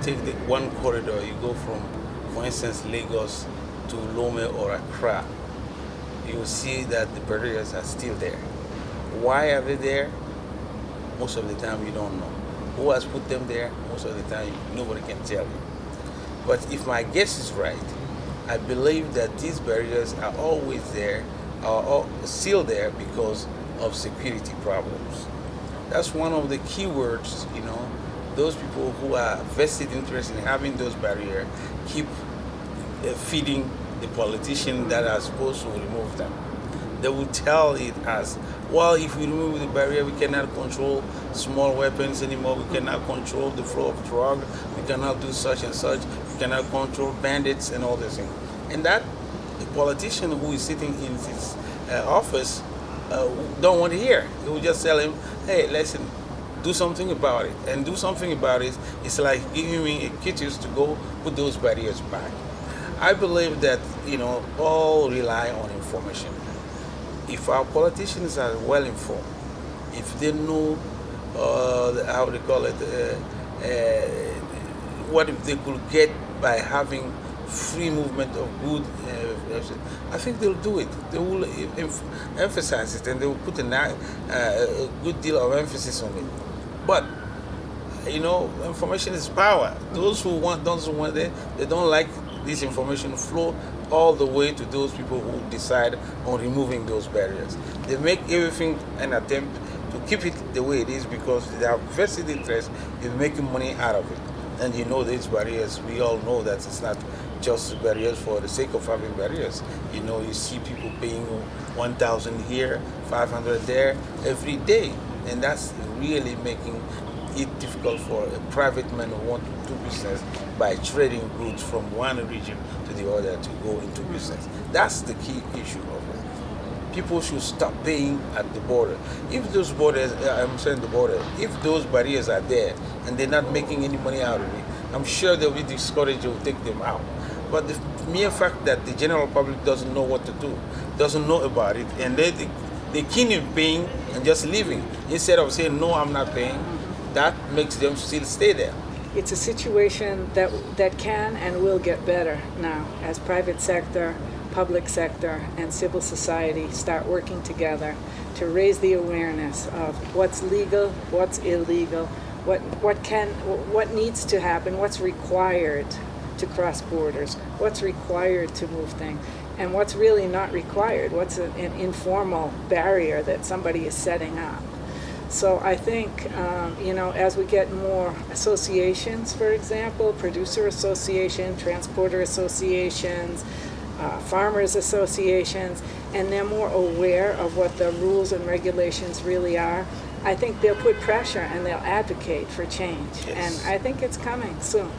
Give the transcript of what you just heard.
take the one corridor, you go from, for instance, Lagos to Lome or Accra, you will see that the barriers are still there. Why are they there? Most of the time you don't know. Who has put them there? Most of the time nobody can tell you. But if my guess is right, I believe that these barriers are always there, are still there because of security problems. That's one of the key words, those people who are vested interest in having those barriers keep feeding the politician that are supposed to remove them. They will tell it as, well, if we remove the barrier, we cannot control small weapons anymore, we cannot control the flow of drugs, we cannot do such and such, we cannot control bandits and all these things. And that the politician who is sitting in his office don't want to hear. They will just tell him, hey, listen, do something about it. And do something about it, it's like giving me a kitties to go put those barriers back. I believe that, all rely on information. If our politicians are well informed, if they know, how they call it, what if they could get by having free movement of good, I think they'll do it. They will emphasize it, and they will put a good deal of emphasis on it. But information is power. Those who want it, they don't like this information flow all the way to those people who decide on removing those barriers. They make everything an attempt to keep it the way it is because they have vested interest in making money out of it. And these barriers, we all know that it's not just barriers for the sake of having barriers. You see people paying 1,000 here, 500 there every day. And that's really making it difficult for a private man who want to do business by trading goods from one region to the other to go into business. That's the key issue of it. People should stop paying at the border. If those borders, if those barriers are there and they're not making any money out of it, I'm sure they'll be discouraged to take them out. But the mere fact that the general public doesn't know what to do, doesn't know about it, and they're keen in paying and just leaving, instead of saying, no, I'm not paying, that makes them still stay there. It's a situation that can and will get better now as private sector, public sector, and civil society start working together to raise the awareness of what's legal, what's illegal, what needs to happen, what's required to cross borders, what's required to move things, and what's really not required, what's an informal barrier that somebody is setting up. So I think, as we get more associations, for example, producer association, transporter associations, farmers associations, and they're more aware of what the rules and regulations really are, I think they'll put pressure and they'll advocate for change. Yes. And I think it's coming soon.